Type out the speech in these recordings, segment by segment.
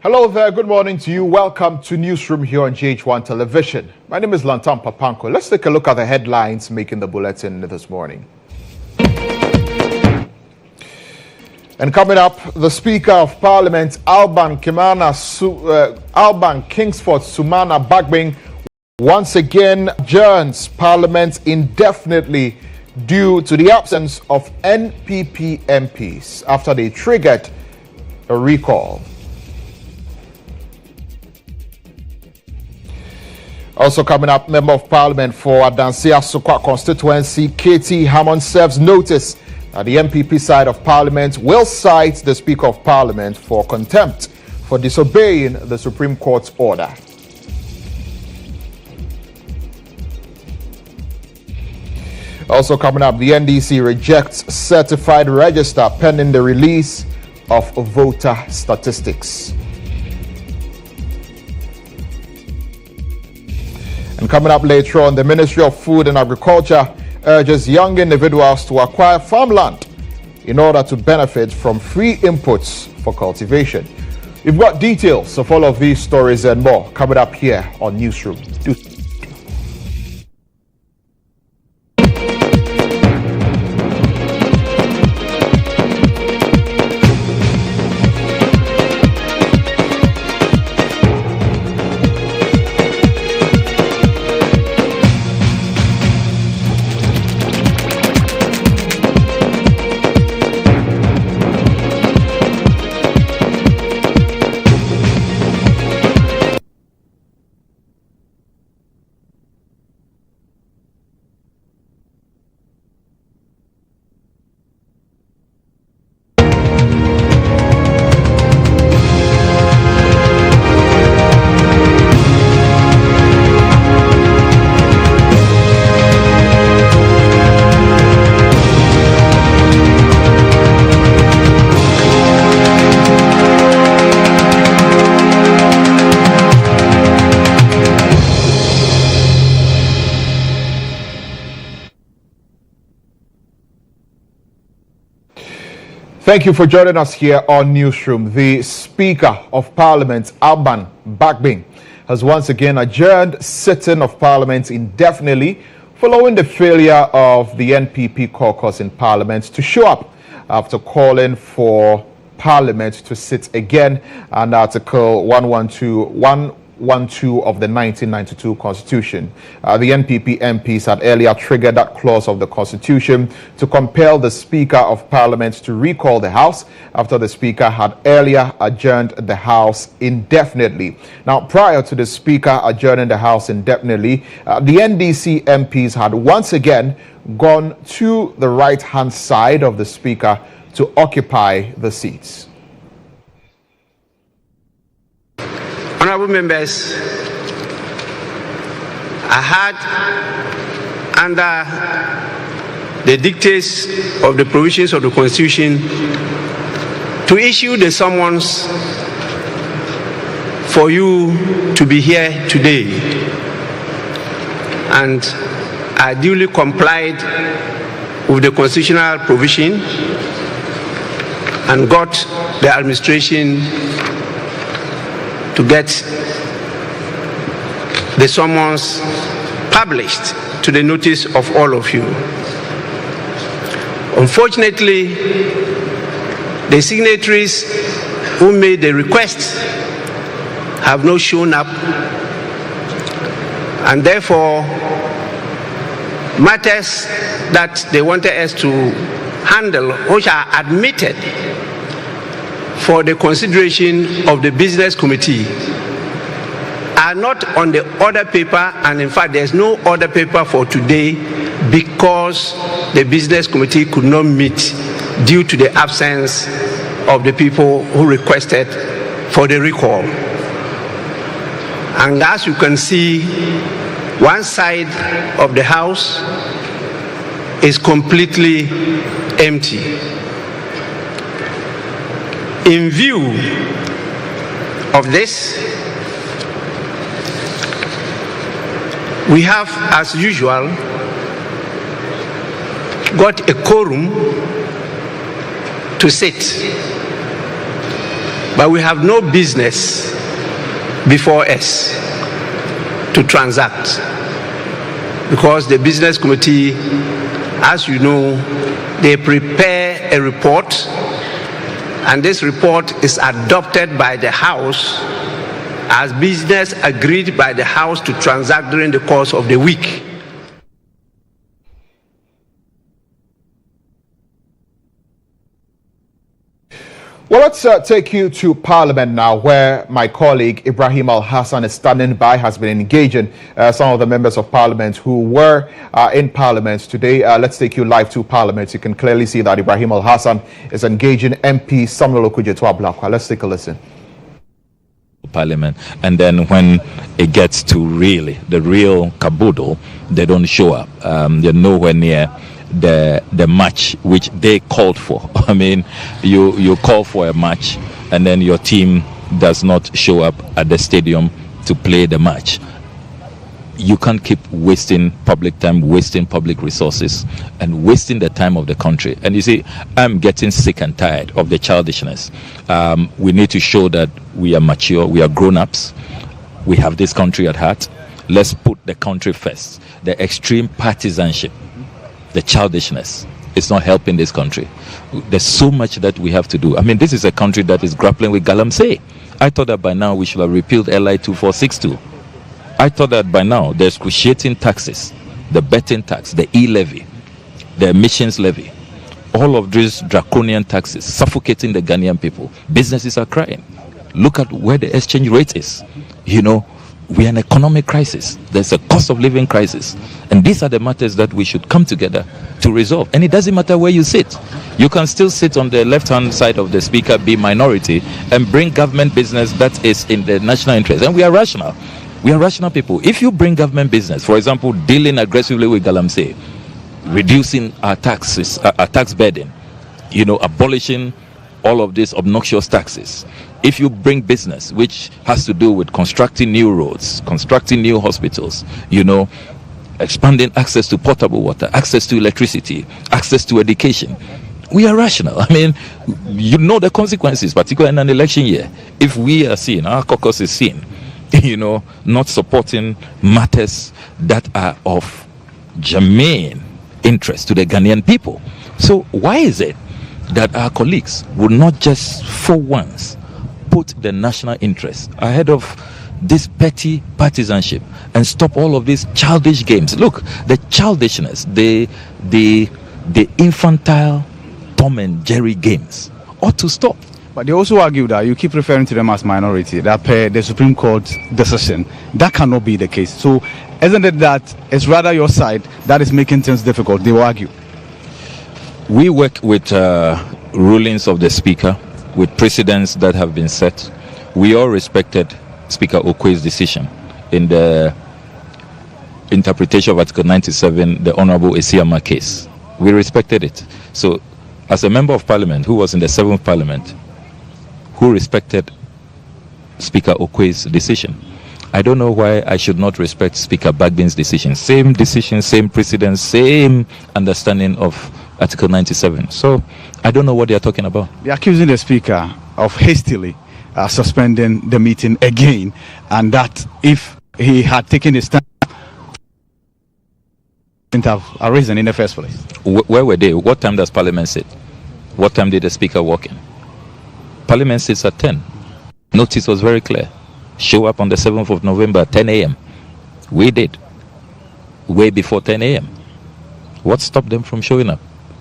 Hello there, good morning to you. Welcome to Newsroom here on GHOne Television. My name is Lantam Papanko. Let's take a look at the headlines making the bulletin this morning. And coming up, the Speaker of Parliament, Alban Kingsford Sumana Bagbing, once again adjourns Parliament indefinitely due to the absence of NPP MPs after they triggered a recall. Also coming up, Member of Parliament for Adansia Sukwa constituency, Katie Hammond, serves notice that the MPP side of Parliament will cite the Speaker of Parliament for contempt for disobeying the Supreme Court's order. Also coming up, the NDC rejects certified register pending the release of voter statistics. And coming up later on, the Ministry of Food and Agriculture urges young individuals to acquire farmland in order to benefit from free inputs for cultivation. We've got details of all of these stories and more coming up here on Newsroom. Thank you for joining us here on Newsroom. The Speaker of Parliament, Alban Bagbing, has once again adjourned sitting of Parliament indefinitely following the failure of the NPP caucus in Parliament to show up after calling for Parliament to sit again under Article 112 of the 1992 Constitution. The NPP MPs had earlier triggered that clause of the Constitution to compel the Speaker of Parliament to recall the House after the Speaker had earlier adjourned the House indefinitely. Now, prior to the Speaker adjourning the House indefinitely, the NDC MPs had once again gone to the right-hand side of the Speaker to occupy the seats. Honorable members, I had, under the dictates of the provisions of the Constitution, to issue the summons for you to be here today. And I duly complied with the constitutional provision and got the administration to get the summons published to the notice of all of you. Unfortunately, the signatories who made the request have not shown up, and therefore matters that they wanted us to handle, which are admitted for the consideration of the business committee, are not on the order paper, and in fact there's no order paper for today because the business committee could not meet due to the absence of the people who requested for the recall. And as you can see, one side of the House is completely empty. In view of this, we have, as usual, got a quorum to sit. but we have no business before us to transact, because the business committee, as you know, they prepare a report, and this report is adopted by the House as business agreed by the House to transact during the course of the week. Well, let's take you to Parliament now, where my colleague Ibrahim Al-Hassan is standing by, has been engaging some of the members of Parliament who were in Parliament today. Let's take you live to Parliament. You can clearly see that Ibrahim Al-Hassan is engaging MP Samuel Okudzeto Ablakwa. Let's take a listen. Parliament, and then when it gets to the real caboodle, they don't show up. They're nowhere near the match which they called for. I mean, you call for a match and then your team does not show up at the stadium to play the match. You can't keep wasting public time, wasting public resources, and wasting the time of the country. And you see, I'm getting sick and tired of the childishness. We need to show that we are mature, we are grown-ups, we have this country at heart. Let's put the country first. The extreme partisanship, the childishness, is not helping this country. There's so much that we have to do. I mean, this is a country that is grappling with galamsey. I thought that by now we should have repealed LI 2462. I thought that by now the excruciating taxes, the betting tax, the e-levy, the emissions levy, all of these draconian taxes suffocating the Ghanaian people. Businesses are crying. Look at where the exchange rate is. You know, we are in an economic crisis. There's a cost of living crisis. And these are the matters that we should come together to resolve. And it doesn't matter where you sit. You can still sit on the left-hand side of the speaker, be minority, and bring government business that is in the national interest. And we are rational. We are rational people. If you bring government business, for example, dealing aggressively with galamsey, reducing our taxes, our tax burden, you know, abolishing all of these obnoxious taxes. If you bring business which has to do with constructing new roads, constructing new hospitals, you know, expanding access to potable water, access to electricity, access to education, we are rational. I mean, you know the consequences, particularly in an election year. If we are seen, our caucus is seen, you know, not supporting matters that are of germane interest to the Ghanaian people. So why is it that our colleagues would not just for once put the national interest ahead of this petty partisanship and stop all of these childish games? Look, the childishness, the infantile Tom and Jerry games ought to stop. But they also argue that you keep referring to them as minority, that per the Supreme Court's decision, that cannot be the case. So isn't it that it's rather your side that is making things difficult? They will argue. We work with rulings of the Speaker, with precedents that have been set. We all respected Speaker Okwe's decision in the interpretation of Article 97, the Honorable Esiama case. We respected it. So as a member of Parliament who was in the 7th Parliament, who respected Speaker Okwe's decision, I don't know why I should not respect Speaker Bagbin's decision. Same decision, same precedent, same understanding of Article 97. So I don't know what they are talking about. They are accusing the Speaker of hastily suspending the meeting again, and that if he had taken his stand, wouldn't have arisen in the first place. Where were they? What time does Parliament sit? What time did the Speaker walk in? Parliament sits at 10. Notice was very clear. Show up on the 7th of November at 10 a.m. We did. Way before 10 a.m. What stopped them from showing up?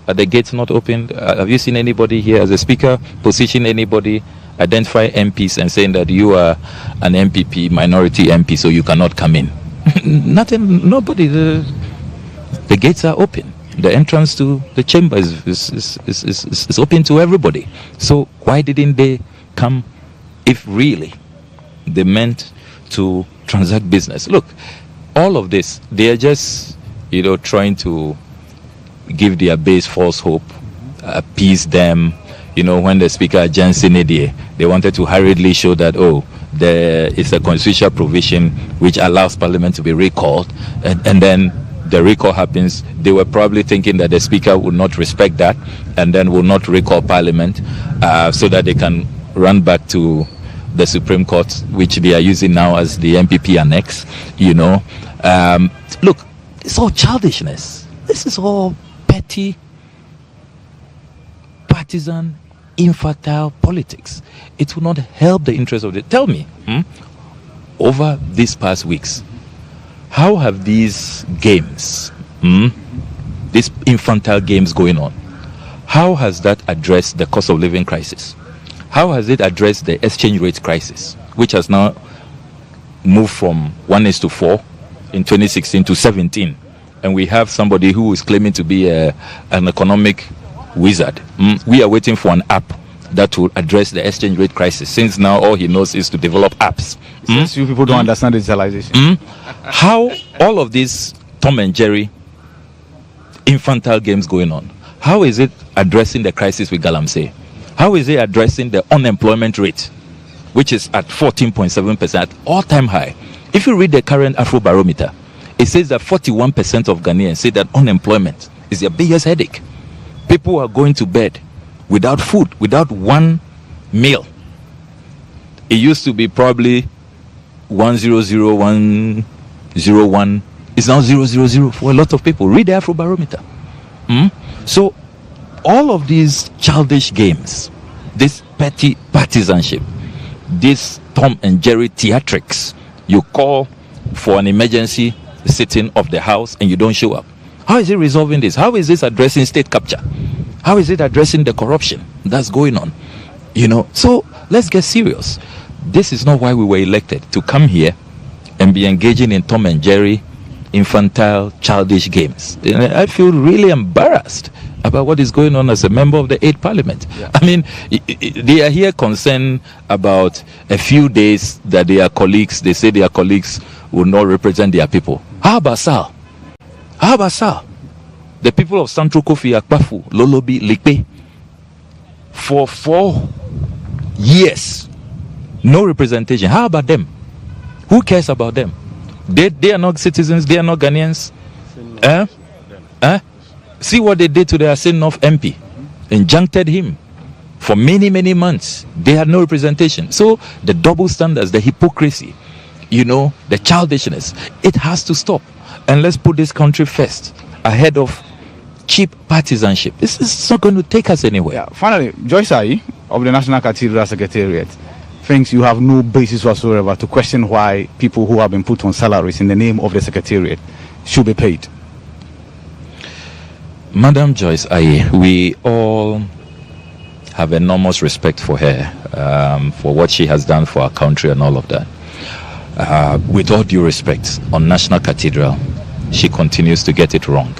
Are the gates not opened? Have you seen anybody here as a speaker position anybody, identify MPs and saying that you are an MPP, minority MP, so you cannot come in? Nothing, nobody. The gates are open. The entrance to the chamber is open to everybody. So why didn't they come if really they meant to transact business? Look, all of this, they are just, you know, trying to give their base false hope, appease them. You know, when the Speaker adjourned Senate, they wanted to hurriedly show that, oh, there is a constitutional provision which allows Parliament to be recalled, and then the recall happens. They were probably thinking that the Speaker would not respect that and then will not recall Parliament so that they can run back to the Supreme Court, which they are using now as the MPP annex, look, it's all childishness. This is all petty, partisan, infantile politics. It will not help the interest of the... Tell me, over these past weeks, how have these games, these infantile games going on, how has that addressed the cost of living crisis? How has it addressed the exchange rate crisis, which has now moved from 1:4 in 2016 to 17? And we have somebody who is claiming to be an economic wizard. We are waiting for an app that will address the exchange rate crisis, since now all he knows is to develop apps. Since you people don't understand digitalization. How all of these Tom and Jerry infantile games going on, how is it addressing the crisis with Galamsey? How is it addressing the unemployment rate, which is at 14.7%, all-time high? If you read the current Afrobarometer, it says that 41% of Ghanaians say that unemployment is their biggest headache. People are going to bed without food, without one meal. It used to be probably 100, 101. It's now 000 for a lot of people. Read the Afrobarometer. So all of these childish games, this petty partisanship, this Tom and Jerry theatrics, you call for an emergency sitting of the House and you don't show up. How is it resolving this? How is this addressing state capture? How is it addressing the corruption that's going on? So let's get serious. This is not why we were elected, to come here and be engaging in Tom and Jerry infantile, childish games. I feel really embarrassed about what is going on as a member of the 8th Parliament. Yeah. I mean, they are here concerned about a few days that their colleagues, they say their colleagues will not represent their people. How about Sal? How about Sal? The people of Central Kofi, Akpafu, Lolobi, Likpe, for 4 years, no representation. How about them? Who cares about them? They are not citizens, they are not Ghanaians. See what they did to the Asin North MP. Injuncted him for many, many months. They had no representation. So the double standards, the hypocrisy, the childishness, it has to stop. And let's put this country first, ahead of cheap partisanship. This is not going to take us anywhere. Yeah. Finally, Joyce Ayi of the National Cathedral Secretariat thinks you have no basis whatsoever to question why people who have been put on salaries in the name of the Secretariat should be paid. Madam Joyce Ayi, we all have enormous respect for her, for what she has done for our country and all of that. With all due respect, on National Cathedral, she continues to get it wrong.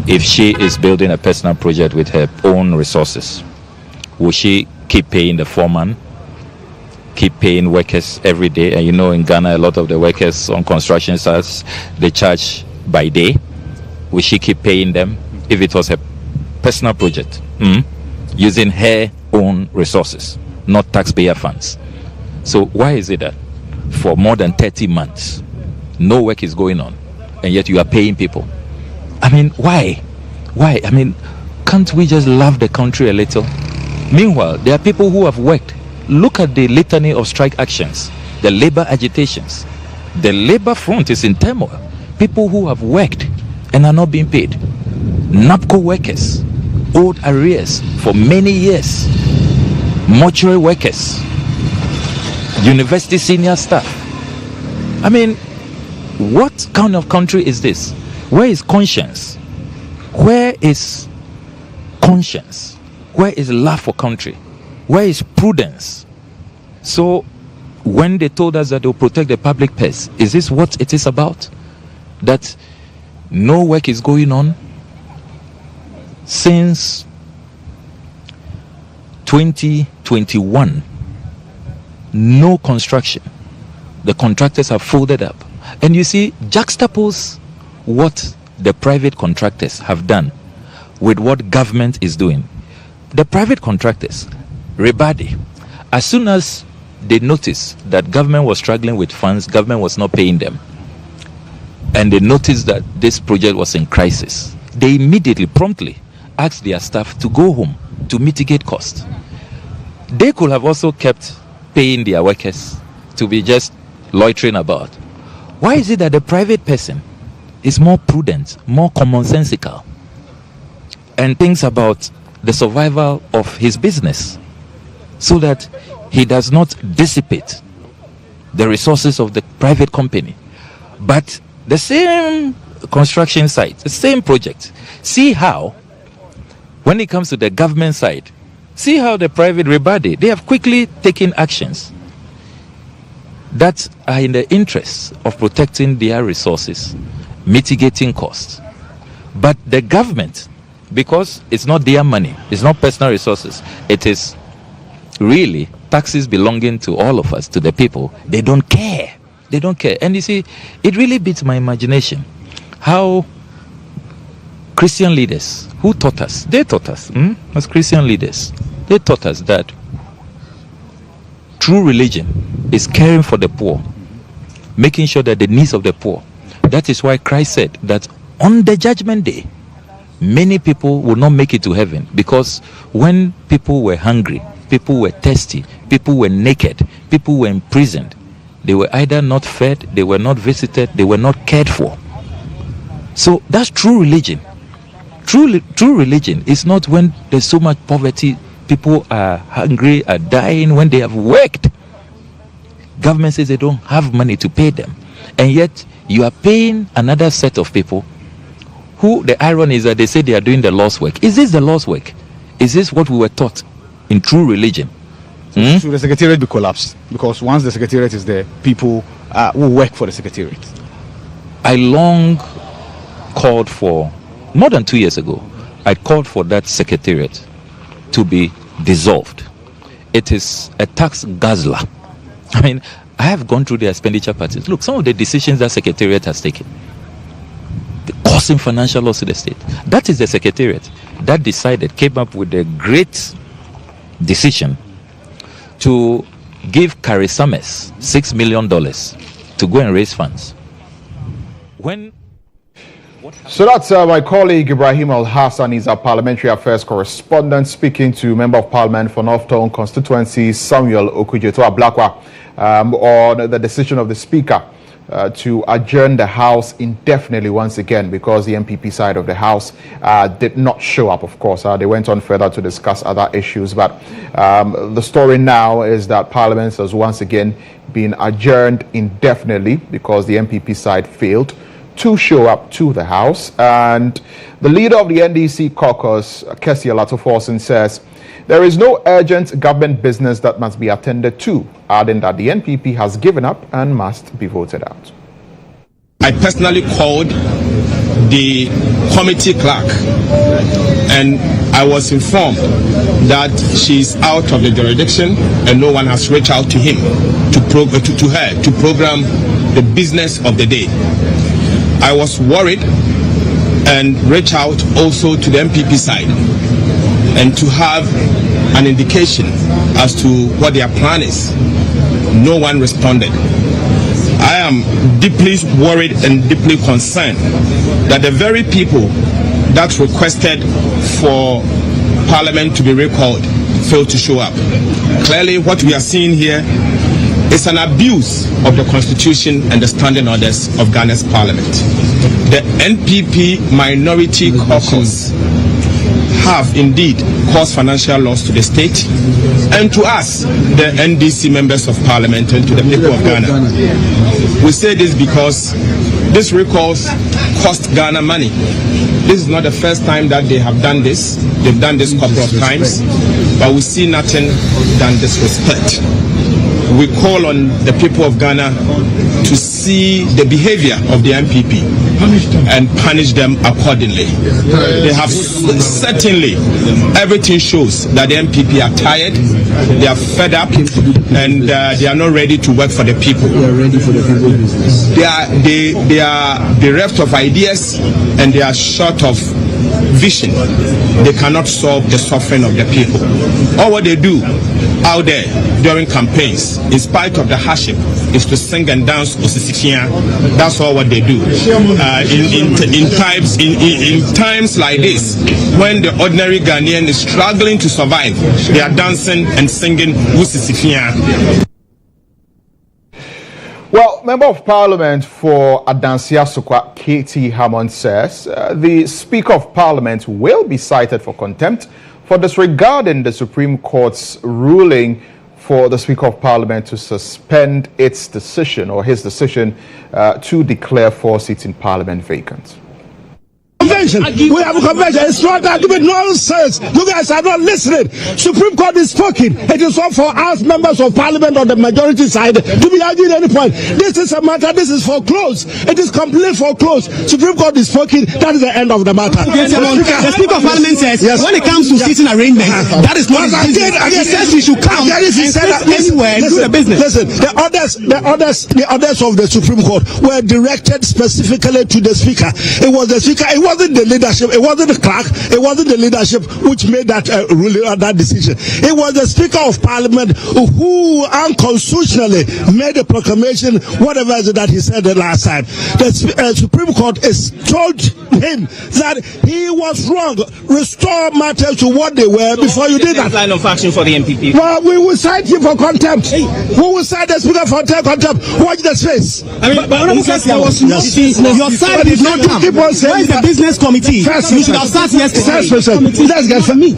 If she is building a personal project with her own resources, will she keep paying the foreman, keep paying workers every day? And in Ghana, a lot of the workers on construction sites, they charge by day. Will she keep paying them if it was a personal project, using her own resources, not taxpayer funds? So why is it that for more than 30 months, no work is going on, and yet you are paying people? I mean, why? I mean, can't we just love the country a little? Meanwhile, there are people who have worked. Look at the litany of strike actions, the labor agitations. The labor front is in turmoil. People who have worked and are not being paid. NAPCO workers, owed arrears for many years. Mortuary workers, university senior staff. I mean, what kind of country is this? Where is conscience? Where is conscience? Where is love for country? Where is prudence? So when they told us that they'll protect the public purse, is this what it is about? That no work is going on since 2021. No construction. The contractors have folded up. And you see, juxtapose what the private contractors have done with what government is doing. The private contractors, Rebadi, as soon as they noticed that government was struggling with funds, government was not paying them, and they noticed that this project was in crisis, they immediately, promptly asked their staff to go home to mitigate costs. They could have also kept paying their workers to be just loitering about. Why is it that the private person is more prudent, more commonsensical, and thinks about the survival of his business so that he does not dissipate the resources of the private company? But the same construction site, the same project, see how, when it comes to the government side, see how the private rebate, they have quickly taken actions that are in the interest of protecting their resources, mitigating costs. But the government, because it's not their money, it's not personal resources, it is really taxes belonging to all of us, to the people, they don't care. They don't care. And you see, it really beats my imagination how Christian leaders who taught us, they taught us, as Christian leaders, they taught us that true religion is caring for the poor, making sure that the needs of the poor. That is why Christ said that on the judgment day, many people will not make it to heaven, because when people were hungry, people were thirsty, people were naked, people were imprisoned, they were either not fed, they were not visited, they were not cared for. So that's true religion. True religion is not when there's so much poverty, people are hungry, are dying, when they have worked. Government says they don't have money to pay them, and yet you are paying another set of people who, the irony is that they say they are doing the Lord's work. Is this the Lord's work? Is this what we were taught in true religion? So the secretariat be collapsed, because once the secretariat is there, people will work for the secretariat. I long called for, more than 2 years ago, I called for that secretariat to be dissolved. It is a tax guzzler. I mean, I have gone through the expenditure patterns. Look, some of the decisions that secretariat has taken, causing financial loss to the state. That is the secretariat that decided, came up with a great decision to give Carrie Summers $6 million to go and raise funds. So that's my colleague Ibrahim Al-Hassan. He's our parliamentary affairs correspondent, speaking to Member of Parliament for North Town constituency Samuel Okudzeto Ablakwa on the decision of the Speaker to adjourn the House indefinitely once again, because the MPP side of the House did not show up, of course. They went on further to discuss other issues, but the story now is that Parliament has once again been adjourned indefinitely because the MPP side failed to show up to the House. And the leader of the NDC caucus, Kessie Alatoforsen, says there is no urgent government business that must be attended to, adding that the NPP has given up and must be voted out. I personally called the committee clerk and I was informed that she's out of the jurisdiction and no one has reached out to him to her to program the business of the day. I was worried and reached out also to the MPP side and to have an indication as to what their plan is. No one responded. I am deeply worried and deeply concerned that the very people that requested for Parliament to be recalled failed to show up. Clearly, what we are seeing here is an abuse of the Constitution and the standing orders of Ghana's Parliament. The NPP minority caucus have indeed caused financial loss to the state and to us, the NDC members of Parliament, and to the people of Ghana. We say this because these recalls cost Ghana money. This is not the first time that they have done this. They've done this a couple of times, but we see nothing than disrespect. We call on the people of Ghana to see the behavior of the MPP and punish them accordingly. They have certainly, everything shows that the MPP are tired, they are fed up, and they are not ready to work for the people. They are bereft of ideas and they are short of vision, they cannot solve the suffering of the people. All what they do out there during campaigns, in spite of the hardship, is to sing and dance osisikia. That's all what they do. In times like this, when the ordinary Ghanaian is struggling to survive, they are dancing and singing osisikia. Well, Member of Parliament for Adansia Sukwa, K.T. Hammond, says the Speaker of Parliament will be cited for contempt for disregarding the Supreme Court's ruling for the Speaker of Parliament to suspend its decision or his decision to declare 4 seats in Parliament vacant. We have a convention. It's not argument, nonsense. You guys are not listening. Supreme Court is speaking. It is not for us members of Parliament on the majority side to be arguing any point. This is a matter. This is foreclosed. It is completely foreclosed. Supreme Court is speaking. That is the end of the matter. The Speaker of Parliament says when it comes to seating arrangements, that is not his business. He says we should come and sit anywhere and do the business. Listen, the orders of the Supreme Court were directed specifically to the Speaker. It was the Speaker. It wasn't the leadership, it wasn't the clerk, it wasn't the leadership which made that ruling or that decision. It was the Speaker of Parliament who unconstitutionally made a proclamation, whatever it is that he said the last time. The Supreme Court has told him that he was wrong. Restore matters to what they were before you did that. Line of action for the MPP. Well, we will cite him for contempt. We will cite the Speaker for contempt. Watch the space. I mean, but your side did not come. Where is the business committee? First, you should have started yesterday.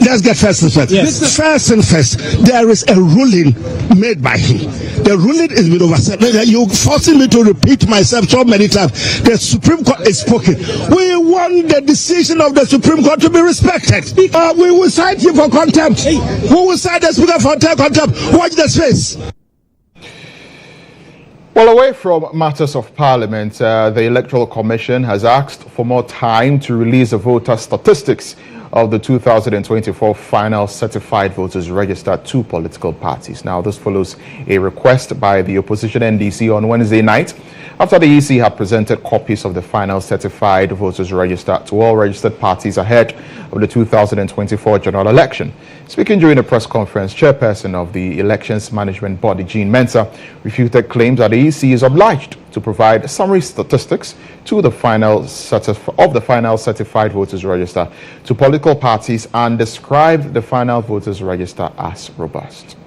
Let's get first and first. Yes. First and first, there is a ruling made by him. The ruling is been overset. You're forcing me to repeat myself so many times. The Supreme Court is spoken. We want the decision of the Supreme Court to be respected. We will cite him for contempt. We will cite the Speaker for contempt. Watch the space. Well, away from matters of Parliament, the Electoral Commission has asked for more time to release the voter statistics of the 2024 final certified voters register to political parties. Now, this follows a request by the opposition NDC on Wednesday night after the EC had presented copies of the final certified voters register to all registered parties ahead of the 2024 general election. Speaking during a press conference, chairperson of the Elections Management Body, GHOne, refuted claims that the EC is obliged to provide summary statistics to the final certified voters register to political parties and described the final voters register as robust.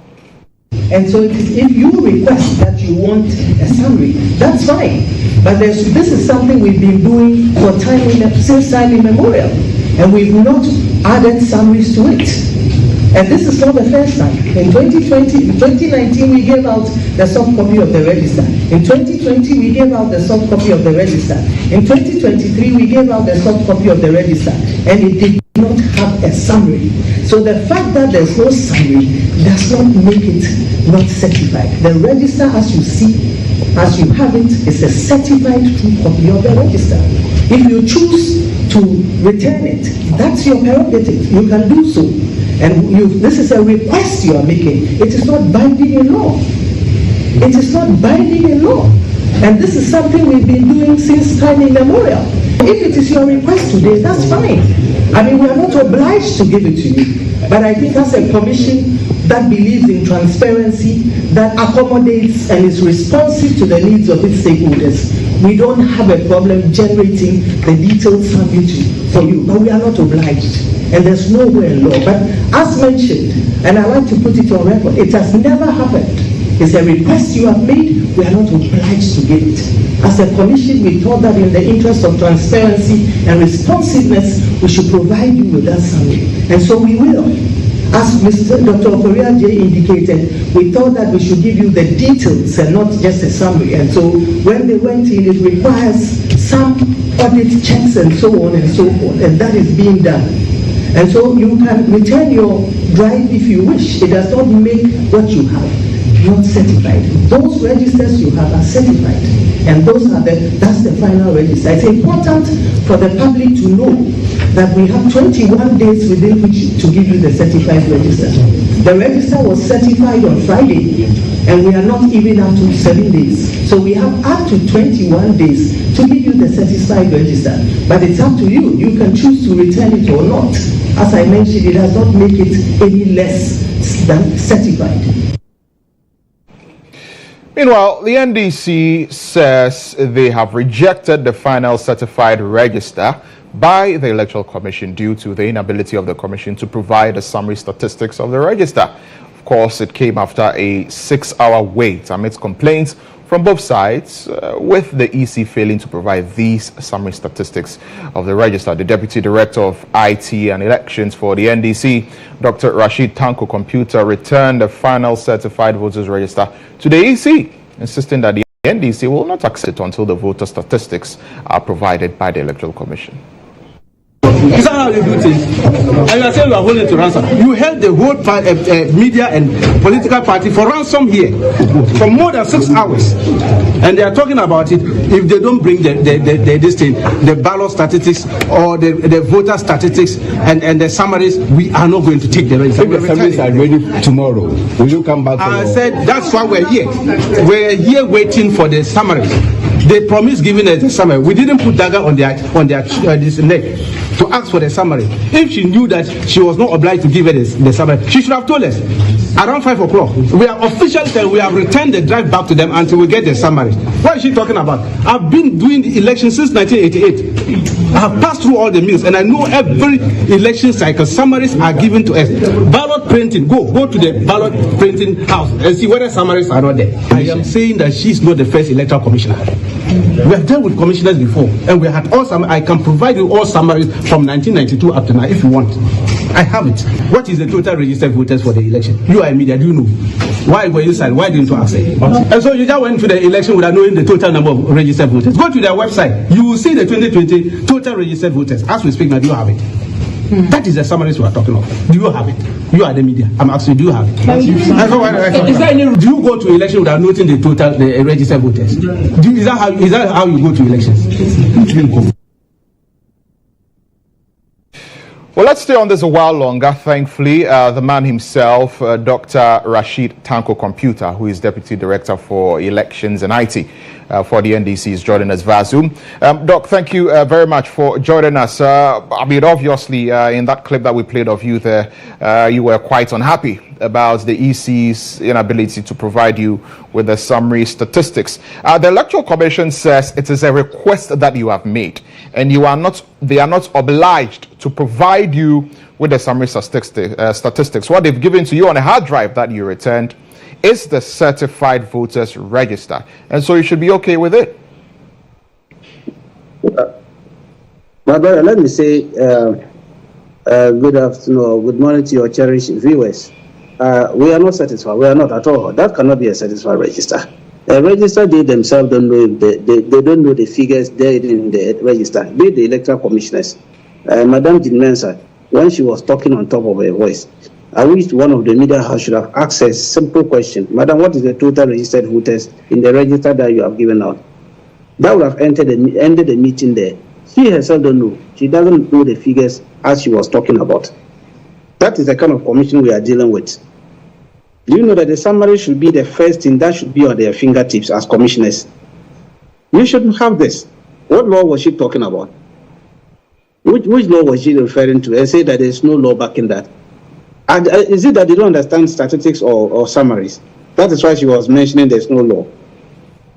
And so if you request that you want a summary, that's fine. But this is something we've been doing for since time immemorial, and we've not added summaries to it. And this is not the first time. In 2019, we gave out the soft copy of the register. In 2020, we gave out the soft copy of the register. In 2023, we gave out the soft copy of the register, and it did not have a summary. So the fact that there's no summary does not make it not certified. The register, as you see, as you have it, is a certified true copy of the register. If you choose to return it, that's your prerogative. You can do so. And this is a request you are making. It is not binding in law. It is not binding in law. And this is something we've been doing since time immemorial. If it is your request today, that's fine. I mean, we are not obliged to give it to you. But I think as a commission that believes in transparency, that accommodates and is responsive to the needs of its stakeholders, we don't have a problem generating the detailed summary for you. But we are not obliged. And there's nowhere in law. But as mentioned, and I like to put it on record, it has never happened. It's a request you have made, we are not obliged to give it. As a commission, we thought that in the interest of transparency and responsiveness, we should provide you with that summary. And so we will. As Dr. Oporia J indicated, we thought that we should give you the details and not just a summary. And so when they went in, it requires some audit checks and so on and so forth, and that is being done. And so you can return your drive if you wish. It does not make what you have not certified. Those registers you have are certified, and that's the final register. It's important for the public to know that we have 21 days within which to give you the certified register. The register was certified on Friday, and we are not even up to 7 days. So we have up to 21 days to give you the certified register. But it's up to you. You can choose to return it or not. As I mentioned, it does not make it any less than certified. Meanwhile, the NDC says they have rejected the final certified register by the Electoral Commission due to the inability of the Commission to provide the summary statistics of the register. Of course, it came after a 6-hour wait amidst complaints from both sides, with the EC failing to provide these summary statistics of the register. The Deputy Director of IT and Elections for the NDC, Dr. Rashid Tanko Computer, returned the final certified voters register to the EC, insisting that the NDC will not accept it until the voter statistics are provided by the Electoral Commission. Is that how you do things? And you are saying you are holding to ransom. You held the whole media and political party for ransom here for more than 6 hours. And they are talking about it if they don't bring the ballot statistics or the voter statistics and the summaries, we are not going to take the register. If the summaries are ready tomorrow, will you come back? I said that's why we're here. We're here waiting for the summaries. They promised giving us the summary. We didn't put dagger on their this neck to ask for the summary. If she knew that she was not obliged to give her the summary, she should have told us. Around 5 o'clock, we are officially saying we have returned the drive back to them until we get the summary. What is she talking about? I've been doing the election since 1988. I have passed through all the mills, and I know every election cycle summaries are given to us. Ballot printing, go to the ballot printing house and see whether summaries are not there. I am saying that she's not the first electoral commissioner. We have dealt with commissioners before, and we had all summaries. I can provide you all summaries from 1992 up to now if you want. I have it. What is the total registered voters for the election? You are a media, do you know? Why were you inside? Why didn't you ask it? And so you just went to the election without knowing the total number of registered voters. Go to their website. You will see the 2020 total registered voters. As we speak now, do you have it? That is the summaries we are talking of. Do you have it? You are the media. I'm asking, do you have it? Do you go to election without noting the total, the registered voters? Is that how you go to elections? Well, let's stay on this a while longer, thankfully. The man himself, Dr. Rashid Tanko Computer, who is Deputy Director for Elections and IT for the NDC, is joining us via Zoom. Doc, thank you very much for joining us. Obviously, in that clip that we played of you there, you were quite unhappy about the EC's inability to provide you with the summary statistics. The Electoral Commission says it is a request that you have made, and they are not obliged to provide you with the summary statistics. What they've given to you on a hard drive that you returned is the certified voters register, and so you should be okay with it. My brother, let me say good afternoon or good morning to your cherished viewers. We are not satisfied. We are not at all. That cannot be a satisfied register. A register, they themselves don't know if they don't know the figures there in the register. Be the electoral commissioners. Madam Jinmensa, when she was talking on top of her voice, I wish one of the media house should have asked a simple question. Madam, what is the total registered voters in the register that you have given out? That would have ended the meeting there. She herself don't know. She doesn't know the figures as she was talking about. That is the kind of commission we are dealing with. Do you know that the summary should be the first thing that should be on their fingertips as commissioners? You shouldn't have this. What law was she talking about? Which law was she referring to and say that there is no law backing that? And is it that they don't understand statistics or summaries? That is why she was mentioning there's no law.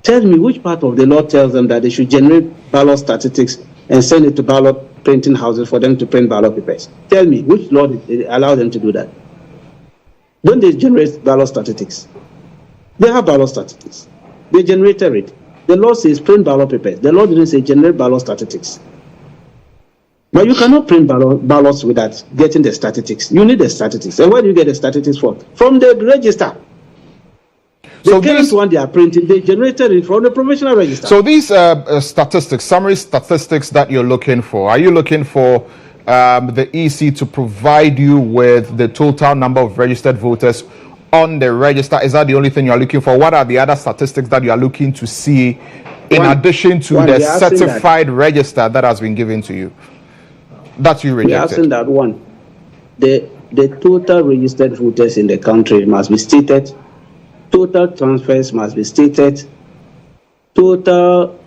Tell me which part of the law tells them that they should generate ballot statistics and send it to ballot printing houses for them to print ballot papers. Tell me which law did allow them to do that? Don't they generate ballot statistics? They have ballot statistics. They generated it. The law says print ballot papers. The law didn't say generate ballot statistics. But you cannot print ballots without getting the statistics. You need the statistics. And where do you get the statistics from? From the register. The current one they are printing, they generated it from the provisional register. So these statistics, summary statistics that you're looking for, are you looking for the EC to provide you with the total number of registered voters on the register? Is that the only thing you're looking for? What are the other statistics that you are looking to see in addition to the certified register that has been given to you? That you rejected. We are asking that one. The total registered voters in the country must be stated. Total transfers must be stated. total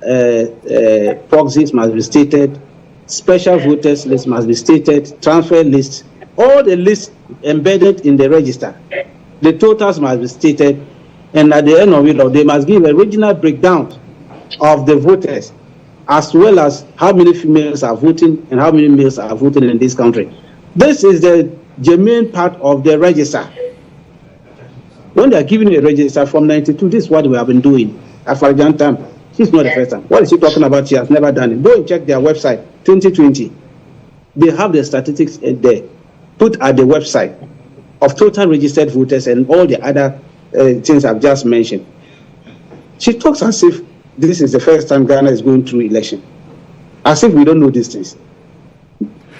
proxies must be stated, special voters list must be stated, transfer lists, all the lists embedded in the register, the totals must be stated, and at the end of it, they must give a regional breakdown of the voters, as well as how many females are voting and how many males are voting in this country. This is the germane part of the register. When they are giving a register from 92, this is what we have been doing at Lantam. She's not the first time. What is she talking about? She has never done it. Go and check their website, 2020. They have the statistics there, put at the website of total registered voters and all the other things I've just mentioned. She talks as if this is the first time Ghana is going through election, as if we don't know these things.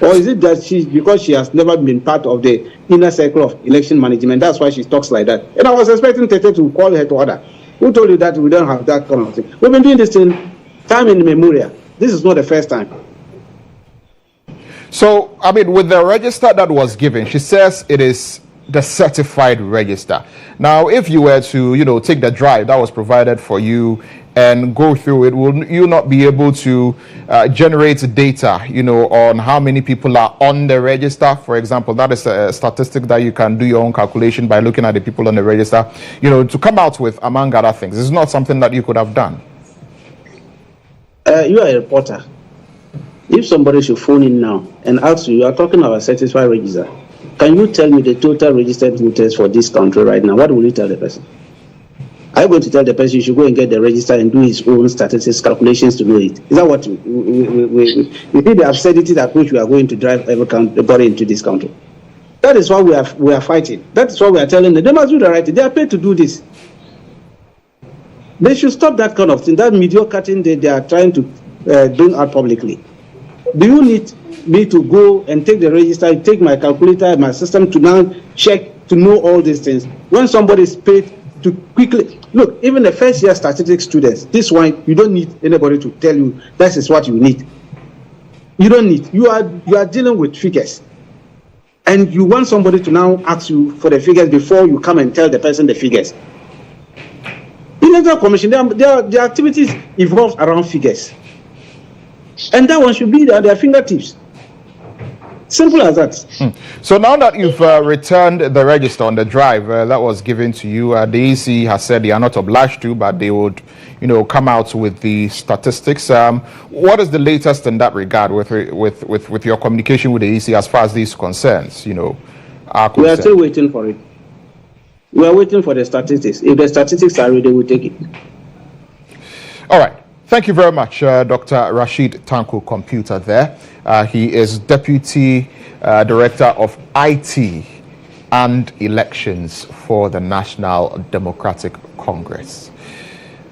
Or is it that because she has never been part of the inner circle of election management, that's why she talks like that? And I was expecting Tete to call her to order. Who told you that we don't have that kind of thing? We've been doing this thing time immemorial. This is not the first time. So, I mean, with the register that was given, she says it is the certified register. Now, if you were to, take the drive that was provided for you and go through it, will you not be able to generate data, on how many people are on the register? For example, that is a statistic that you can do your own calculation by looking at the people on the register, to come out with, among other things. It's not something that you could have done. You are a reporter. If somebody should phone in now and ask you are talking about certified register, can you tell me the total registered voters for this country right now? What will you tell the person? Are you going to tell the person you should go and get the register and do his own statistics calculations to do it? Is that what we think the absurdity that which we are going to drive everybody into this country? That is why we are fighting. That is why we are telling them they must do the right thing. They are paid to do this. They should stop that kind of thing. That mediocrity they are trying to bring out publicly. Do you need me to go and take the register, take my calculator, my system to now check to know all these things? When somebody is paid to quickly look, even the first year statistics students, this one you don't need anybody to tell you this is what you need. You don't need. You are dealing with figures, and you want somebody to now ask you for the figures before you come and tell the person the figures. Electoral Commission, their activities evolve around figures, and that one should be at their fingertips. Simple as that. So now that you've returned the register on the drive that was given to you, the EC has said they are not obliged to, but they would, come out with the statistics. What is the latest in that regard with your communication with the EC as far as these concerns? We are still waiting for it. We are waiting for the statistics. If the statistics are ready, we'll take it. All right. Thank you very much, Dr. Rashid Tanko Computer there. He is Deputy Director of IT and Elections for the National Democratic Congress.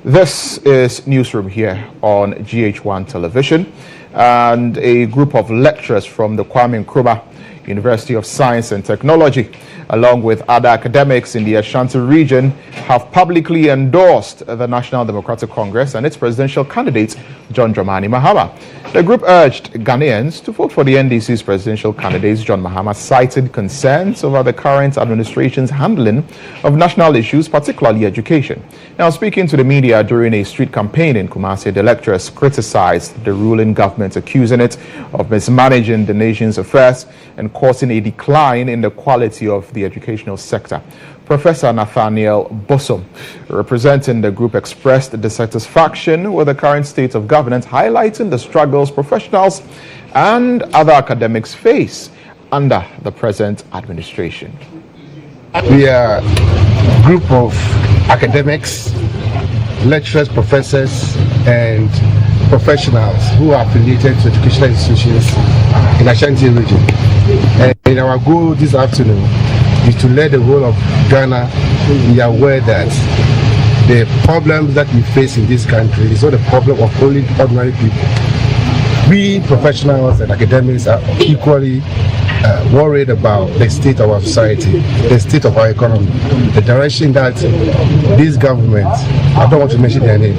This is Newsroom here on GHOne Television, and a group of lecturers from the Kwame Nkrumah University of Science and Technology, along with other academics in the Ashanti region, have publicly endorsed the National Democratic Congress and its presidential candidate, John Dramani Mahama. The group urged Ghanaians to vote for the NDC's presidential candidate, John Mahama, cited concerns over the current administration's handling of national issues, particularly education. Now, speaking to the media during a street campaign in Kumasi, the lecturers criticized the ruling government, accusing it of mismanaging the nation's affairs and causing a decline in the quality of the educational sector. Professor Nathaniel Bosom, representing the group, expressed dissatisfaction with the current state of governance, highlighting the struggles professionals and other academics face under the present administration. We are a group of academics, lecturers, professors, and professionals who are affiliated to educational institutions in Ashanti region. And our goal this afternoon is to let the whole of Ghana be aware that the problems that we face in this country is not a problem of only ordinary people. We professionals and academics are equally worried about the state of our society, the state of our economy, the direction that this government, I don't want to mention their name,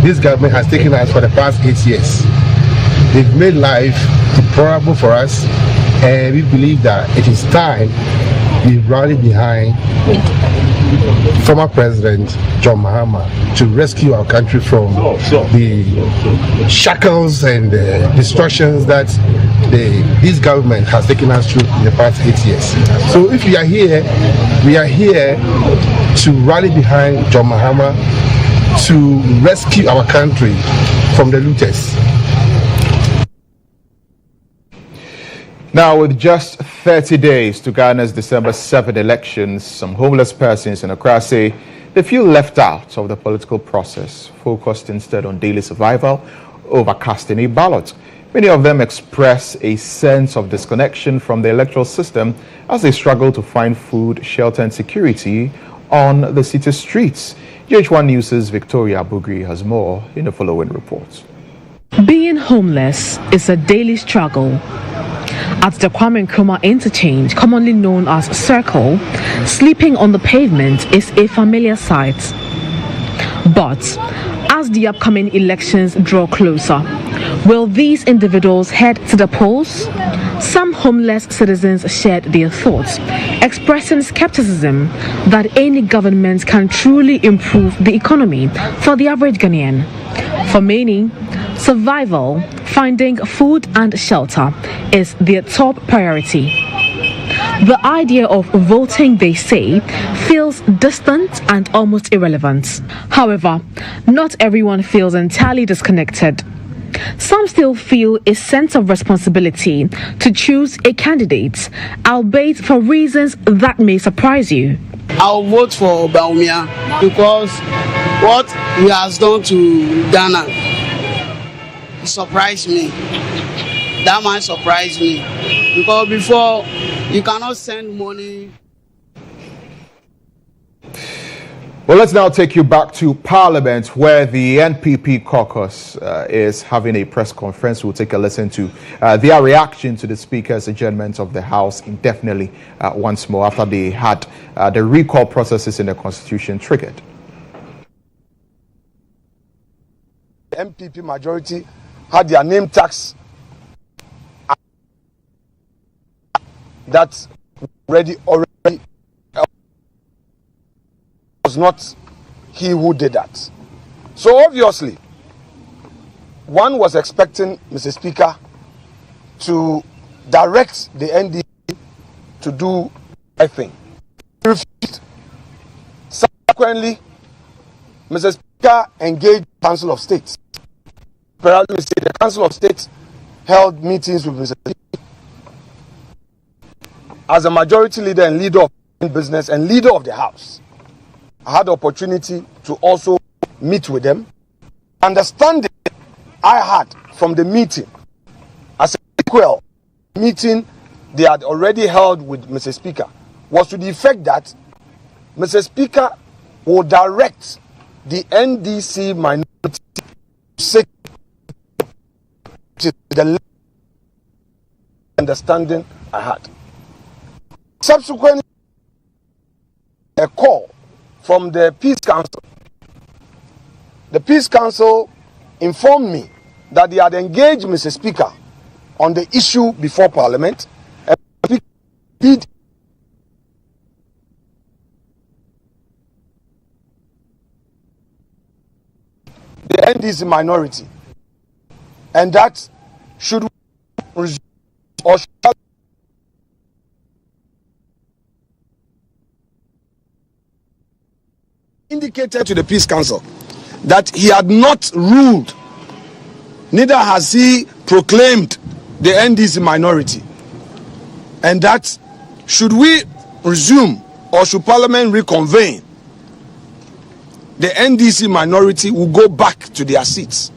this government has taken us for the past 8 years. They've made life deplorable for us, and we believe that it is time we rallied behind former President John Mahama to rescue our country from the shackles and destructions that this government has taken us through in the past 8 years. So if we are here to rally behind John Mahama to rescue our country from the looters. Now, with just 30 days to Ghana's December 7 elections, some homeless persons in Accra say they feel left out of the political process, focused instead on daily survival over casting a ballot. Many of them express a sense of disconnection from the electoral system as they struggle to find food, shelter and security on the city streets. GHOne News' Victoria Bugri has more in the following report. Being homeless is a daily struggle. At the Kwame Nkrumah interchange, commonly known as Circle, sleeping on the pavement is a familiar sight. But as the upcoming elections draw closer, will these individuals head to the polls? Some homeless citizens shared their thoughts, expressing skepticism that any government can truly improve the economy for the average Ghanaian. For many, survival, finding food and shelter is their top priority. The idea of voting, they say, feels distant and almost irrelevant. However, not everyone feels entirely disconnected. Some still feel a sense of responsibility to choose a candidate, albeit for reasons that may surprise you. I'll vote for Baumia because what he has done to Ghana surprised me. That might surprise me because before you cannot send money. Well, let's now take you back to Parliament, where the NPP caucus is having a press conference. We'll take a listen to their reaction to the Speaker's adjournment of the House indefinitely once more after they had the recall processes in the Constitution triggered. The NPP majority had their name tags that already was not he who did that. So obviously, one was expecting Mr. Speaker to direct the NDC to do a thing. He refused. Subsequently, Mr. Speaker engaged the Council of State. Perhaps the Council of State held meetings with Mr. Speaker. As a majority leader and leader of business and leader of the House, I had the opportunity to also meet with them. Understanding I had from the meeting, as a sequel meeting they had already held with Mr. Speaker, was to the effect that Mr. Speaker will direct the NDC minority to seek the understanding I had. Subsequently, a call from the Peace Council. The Peace Council informed me that they had engaged Mr. Speaker on the issue before Parliament and did the NDC minority, and that should resume or shall indicated to the Peace Council that he had not ruled, neither has he proclaimed the NDC minority, and that should we resume or should Parliament reconvene, the NDC minority will go back to their seats.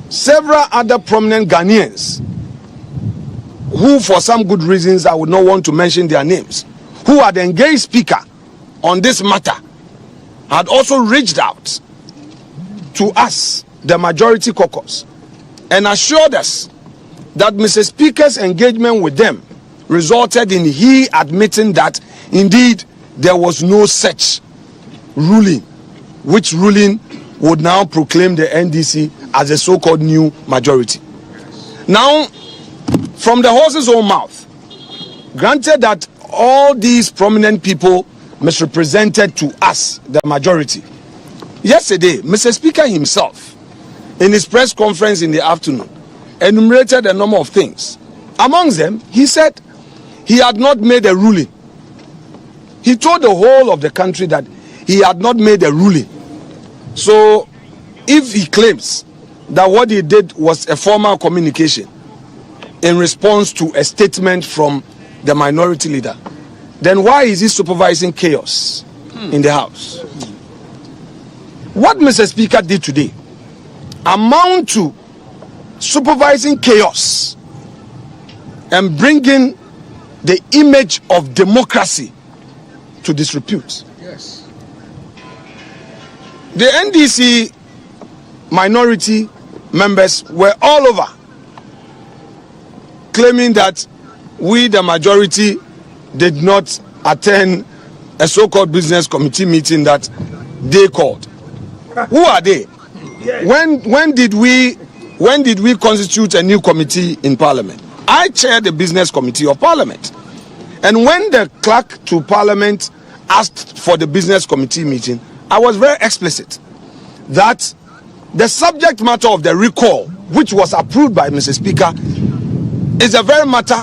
Several other prominent Ghanaians, who for some good reasons I would not want to mention their names, who had engaged Speaker on this matter, had also reached out to us, the majority caucus, and assured us that Mr. Speaker's engagement with them resulted in he admitting that indeed there was no such ruling, which ruling would now proclaim the NDC as a so-called new majority. Now, from the horse's own mouth, Granted that all these prominent people misrepresented to us, the majority. Yesterday, Mr. Speaker himself, in his press conference in the afternoon, enumerated a number of things. Amongst them, he said he had not made a ruling. He told the whole of the country that he had not made a ruling. So, if he claims that what he did was a formal communication in response to a statement from the minority leader, then why is he supervising chaos in the House? What Mr. Speaker did today amount to supervising chaos and bringing the image of democracy to disrepute. Yes. The NDC minority members were all over claiming that we, the majority, did not attend a so-called business committee meeting that they called. Who are they? When did we constitute a new committee in Parliament? I chair the business committee of Parliament. And when the clerk to Parliament asked for the business committee meeting, I was very explicit that the subject matter of the recall, which was approved by Mr. Speaker, is a very matter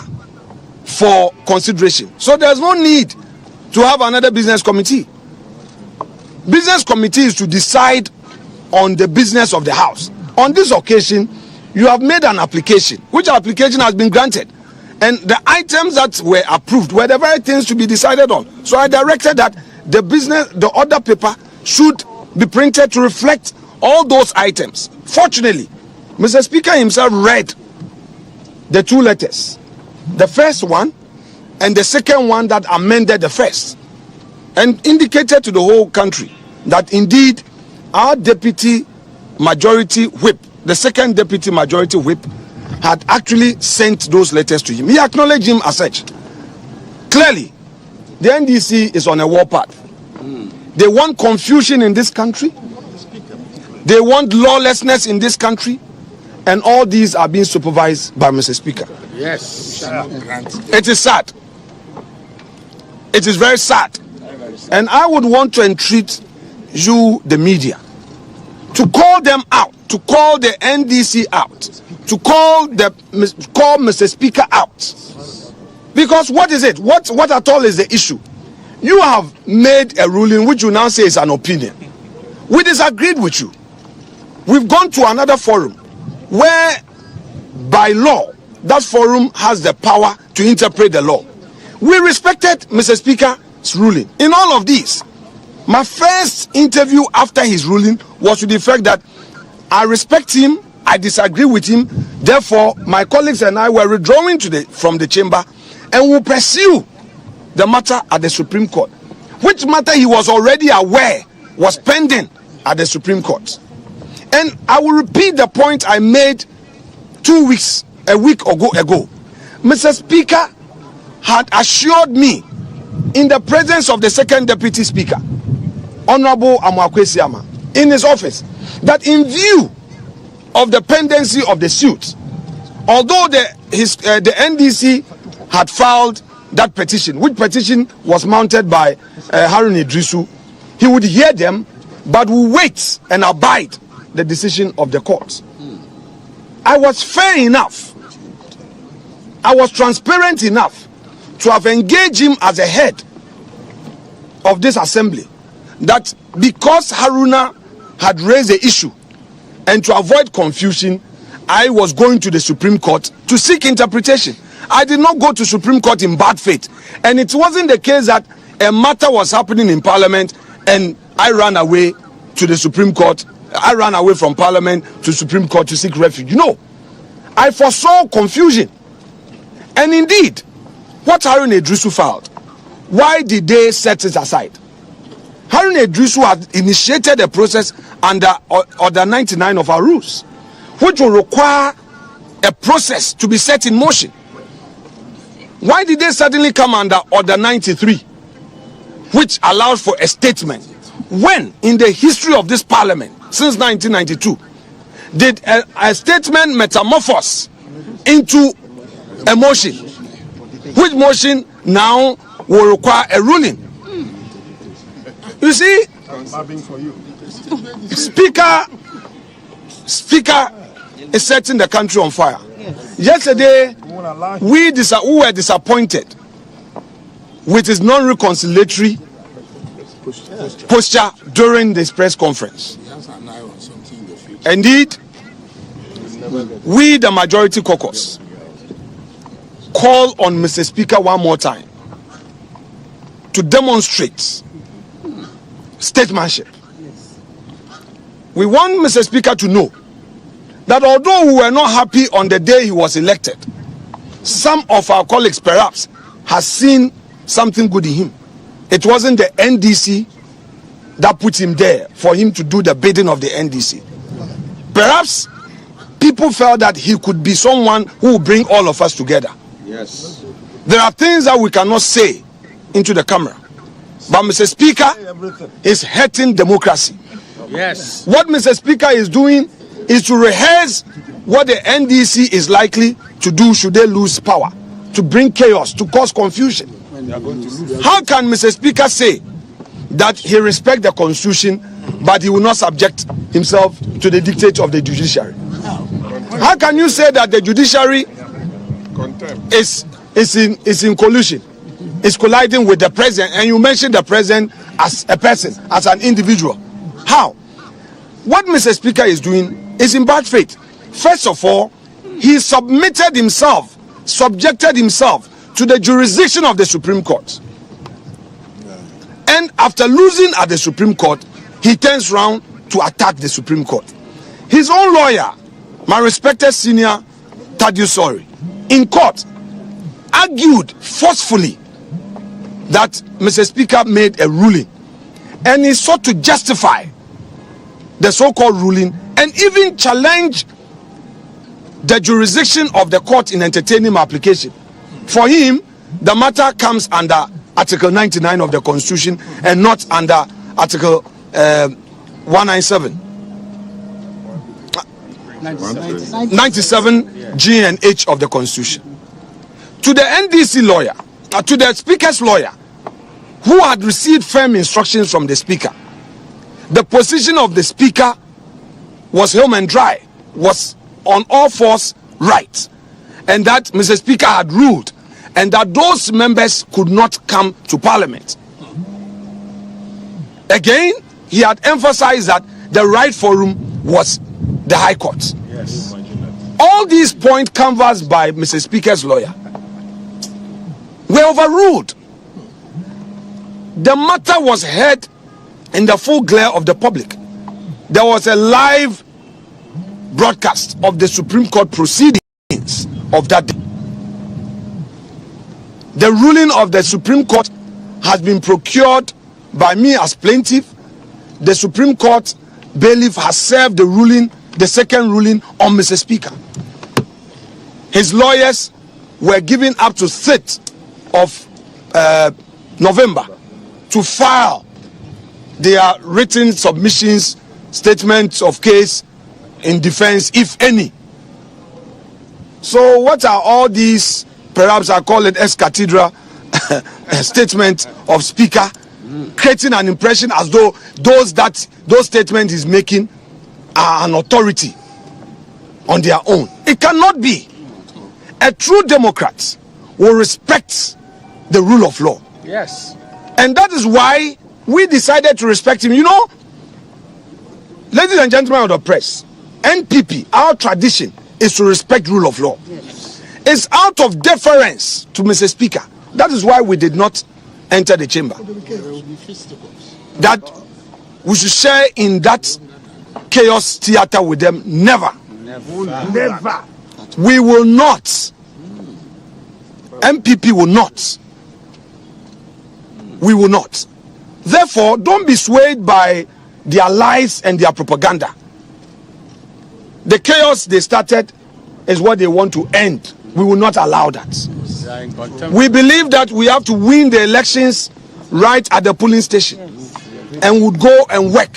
for consideration. So there's no need to have another business committee. Business committee is to decide on the business of the House. On this occasion, you have made an application, which application has been granted. And the items that were approved were the very things to be decided on. So I directed that the order paper should be printed to reflect all those items. Fortunately, Mr. Speaker himself read the two letters. The first one and the second one that amended the first, and indicated to the whole country that indeed our deputy majority whip, the second deputy majority whip, had actually sent those letters to him. He acknowledged him as such. Clearly, the NDC is on a warpath. They want confusion in this country. They want lawlessness in this country. And all these are being supervised by Mr. Speaker. Yes. It is sad. It is very sad. And I would want to entreat you, the media, to call them out, to call the NDC out, to call Mr. Speaker out. Because what is it? What at all is the issue? You have made a ruling which you now say is an opinion. We disagreed with you. We've gone to another forum where, by law, that forum has the power to interpret the law. We respected Mr. Speaker's ruling. In all of these, my first interview after his ruling was to the fact that I respect him, I disagree with him, therefore my colleagues and I were withdrawing from the chamber and will pursue the matter at the Supreme Court, which matter he was already aware was pending at the Supreme Court. And I will repeat the point I made a week ago. Mr. Speaker had assured me in the presence of the second deputy speaker, Honorable Amwakwesiama, in his office, that in view of the pendency of the suit, although the NDC had filed that petition, which petition was mounted by Harun Idrisu, he would hear them, but will wait and abide the decision of the court. I was fair enough, I was transparent enough to have engaged him as a head of this assembly, that because Haruna had raised the issue and to avoid confusion, I was going to the Supreme Court to seek interpretation. I did not go to Supreme Court in bad faith, and it wasn't the case that a matter was happening in Parliament and I ran away to the Supreme Court. I ran away from Parliament to Supreme Court to seek refuge. No, I foresaw confusion. And indeed, what Harun Idrisu filed, why did they set it aside? Harun Idrisu had initiated a process under Order 99 of our rules, which will require a process to be set in motion. Why did they suddenly come under Order 93, which allows for a statement? When in the history of this Parliament, since 1992, did a statement metamorphose into a motion? which motion now will require a ruling. You see, Speaker is setting the country on fire. Yesterday, we were disappointed with his non-reconciliatory posture during this press conference. Indeed, we, the majority caucus, call on Mr. Speaker one more time to demonstrate statesmanship. We want Mr. Speaker to know that although we were not happy on the day he was elected, some of our colleagues perhaps has seen something good in him. It wasn't the NDC that put him there for him to do the bidding of the NDC. Perhaps people felt that he could be someone who will bring all of us together. Yes. There are things that we cannot say into the camera. But Mr. Speaker is hurting democracy. Yes. What Mr. Speaker is doing is to rehearse what the NDC is likely to do should they lose power, to bring chaos, to cause confusion. How can Mr. Speaker say that he respects the Constitution, but he will not subject himself to the dictate of the judiciary? How can you say that the judiciary is in collusion, is colliding with the president, and you mention the president as a person, as an individual? How? What Mr. Speaker is doing is in bad faith. First of all, he subjected himself to the jurisdiction of the Supreme Court. And after losing at the Supreme Court, he turns around to attack the Supreme Court. His own lawyer, my respected senior Thaddeus Sori, in court, argued forcefully that Mr. Speaker made a ruling, and he sought to justify the so-called ruling and even challenge the jurisdiction of the court in entertaining my application. For him, the matter comes under Article 99 of the Constitution and not under Article 197. 97 G and H of the Constitution. To the NDC lawyer, to the Speaker's lawyer, who had received firm instructions from the Speaker, the position of the Speaker was home and dry, was on all fours right, and that Mr. Speaker had ruled, and that those members could not come to Parliament. Again, he had emphasized that the right forum was the High Court. Yes. All these points canvassed by Mr. Speaker's lawyer were overruled. The matter was heard in the full glare of the public. There was a live broadcast of the Supreme Court proceedings of that day. The ruling of the Supreme Court has been procured by me as plaintiff. The Supreme Court bailiff has served the ruling, the second ruling, on Mr. Speaker. His lawyers were given up to 3rd of November to file their written submissions, statements of case in defense, if any. So what are all these, perhaps I call it Cathedral statement of Speaker, creating an impression as though those statements he's making are an authority on their own. It cannot be. A true Democrat will respect the rule of law. Yes. And that is why we decided to respect him. You know, ladies and gentlemen of the press, NPP, our tradition is to respect rule of law. Yes. It's out of deference to Mr. Speaker. That is why we did not enter the chamber. That we should share in that chaos theater with them. Never. Never. We will not. MPP will not. We will not. Therefore, don't be swayed by their lies and their propaganda. The chaos they started is what they want to end. We will not allow that. We believe that we have to win the elections right at the polling station, and would go and work.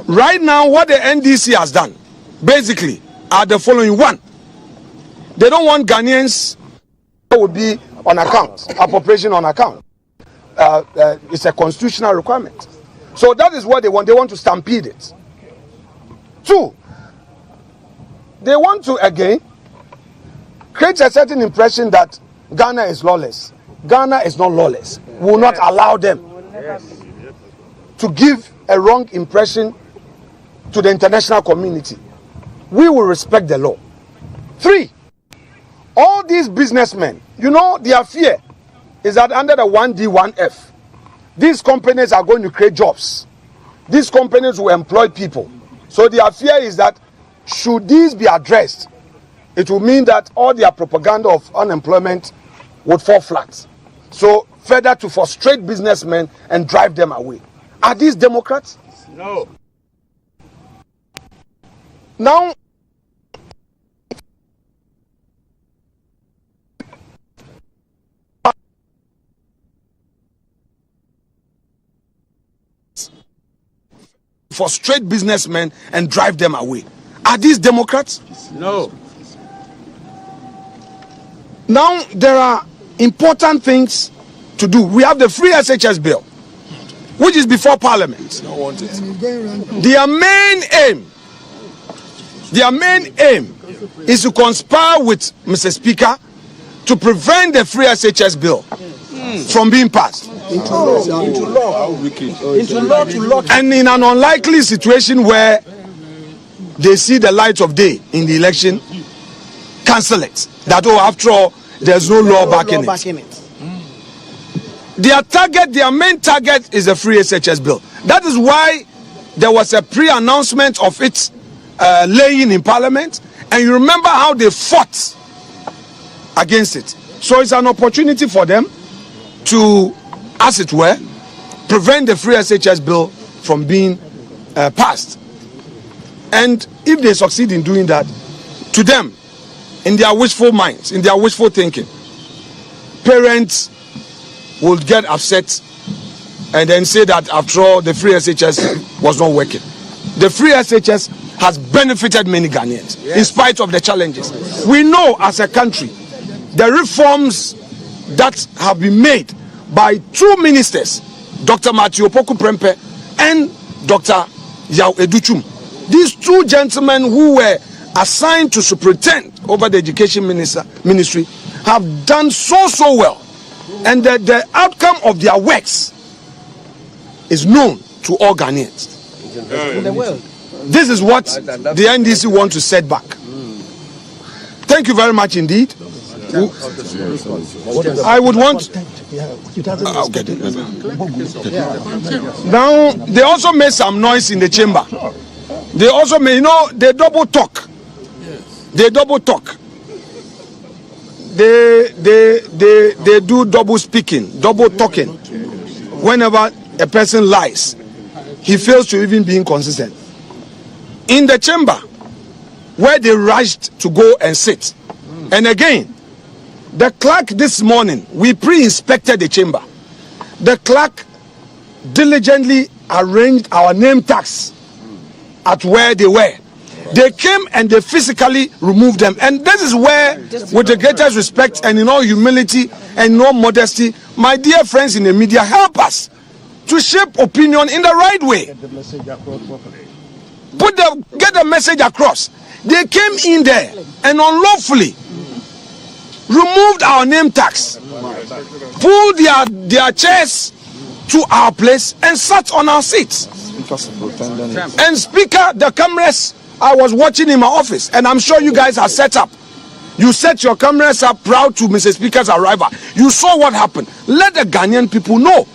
Right now, what the NDC has done, basically, are the following. One, they don't want Ghanaians who would be on account, appropriation on account. It's a constitutional requirement. So that is what they want. They want to stampede it. 2, they want to again create a certain impression that Ghana is lawless. Ghana is not lawless. We will not allow them to give a wrong impression to the international community. We will respect the law. 3, all these businessmen, you know, their fear is that under the 1D, 1F, these companies are going to create jobs. These companies will employ people. So their fear is that should these be addressed, it will mean that all their propaganda of unemployment would fall flat. So further to frustrate businessmen and drive them away. Are these Democrats? No. Now, frustrate businessmen and drive them away. Are these Democrats? No. Now, there are important things to do. We have the free SHS bill, which is before Parliament. Their main aim is to conspire with Mr. Speaker to prevent the free SHS bill from being passed. Into law. And in an unlikely situation where they see the light of day in the election, cancel it. That, oh, after all, there's no law backing it. Their main target is the free SHS bill. That is why there was a pre-announcement of its laying in Parliament, and you remember how they fought against it. So it's an opportunity for them to, as it were, prevent the free SHS bill from being passed. And if they succeed in doing that, to them, in their wishful minds, in their wishful thinking, parents will get upset and then say that after all, the free SHS was not working. The free SHS has benefited many Ghanaians, in spite of the challenges. We know as a country, the reforms that have been made by 2 ministers, Dr. Matthew Opoku Prempeh and Dr. Yao Educhum. These 2 gentlemen who were assigned to superintend over the education ministry have done so well. And the outcome of their works is known to all Ghanaians. In the world. This is what the NDC want to set back. Thank you very much indeed. I would want. Now, they also made some noise in the chamber. They also made, they double talk. They double talk. They do double speaking, double talking. Whenever a person lies, he fails to even be inconsistent. In the chamber, where they rushed to go and sit, and again, the clerk this morning, we pre-inspected the chamber. The clerk diligently arranged our name tags at where they were. They came and they physically removed them. And this is where, with the greatest respect and in all humility and in all modesty, my dear friends in the media, help us to shape opinion in the right way. Get the message across. They came in there and unlawfully removed our name tags, pulled their chairs to our place and sat on our seats. And Speaker, the cameras, I was watching in my office, and I'm sure you guys are set up. You set your cameras up proud to Mr. Speaker's arrival. You saw what happened. Let the Ghanaian people know.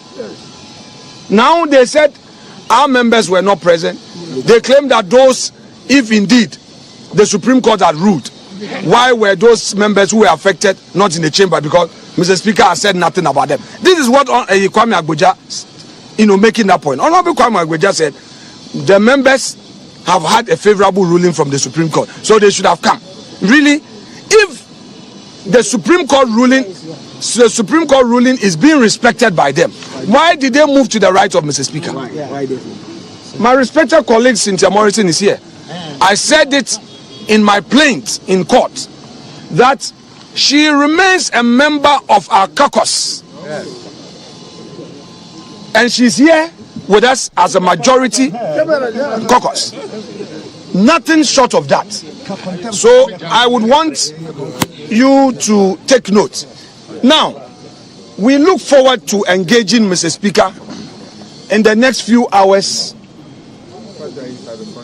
Now they said our members were not present. They claim that those, if indeed the Supreme Court had ruled, why were those members who were affected not in the chamber? Because Mr. Speaker has said nothing about them. This is what Kwame Agboja, making that point. Honorable Kwame Agboja said the members have had a favorable ruling from the Supreme Court, so they should have come. Really, if the Supreme Court ruling is being respected by them, why did they move to the right of Mr. Speaker? My respected colleague Cynthia Morrison is here. I said it in my plaint in court that She remains a member of our caucus. And she's here with us as a majority caucus. Nothing short of that. So I would want you to take note. Now, we look forward to engaging Mr. Speaker in the next few hours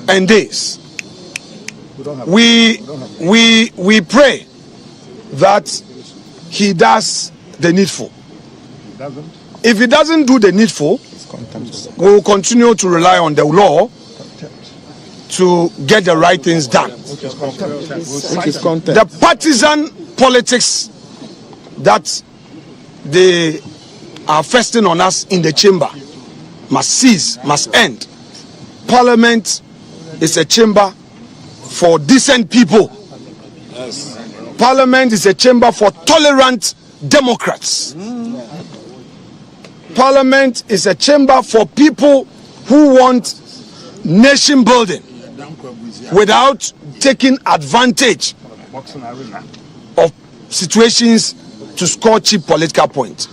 and days. We pray that he does the needful. If he doesn't do the needful, we will continue to rely on the law to get the right things done. The partisan politics that they are festing on us in the chamber must cease, must end. Parliament is a chamber for decent people. Yes. Parliament is a chamber for tolerant Democrats. Parliament is a chamber for people who want nation building without taking advantage of situations to score cheap political points.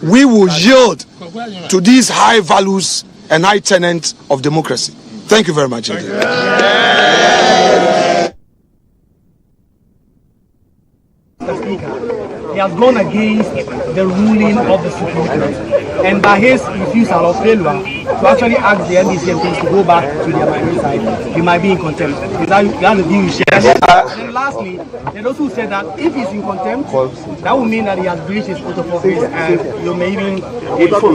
We will yield to these high values and high tenets of democracy. Thank you very much indeed. He has gone against the ruling of the Supreme Court, and by his refusal of failure to actually ask the NDC MPs to go back to their minority side, he might be in contempt. Is that the view you share? And then lastly, they also said that if he's in contempt, that would mean that he has breached his oath of office, and you may even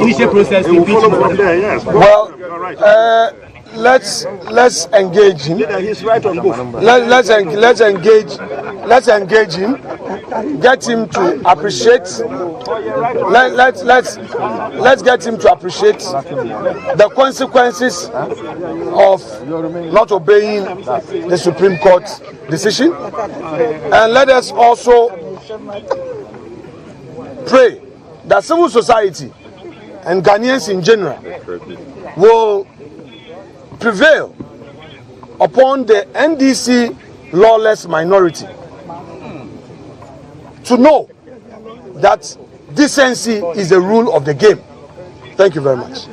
initiate process to impeach him. Well, let's engage him. He's right on both. Let's engage him. Get him to appreciate. Let's get him to appreciate the consequences of not obeying the Supreme Court's decision, and let us also pray that civil society and Ghanaians in general will prevail upon the NDC lawless minority to know that decency is the rule of the game. Thank you very much.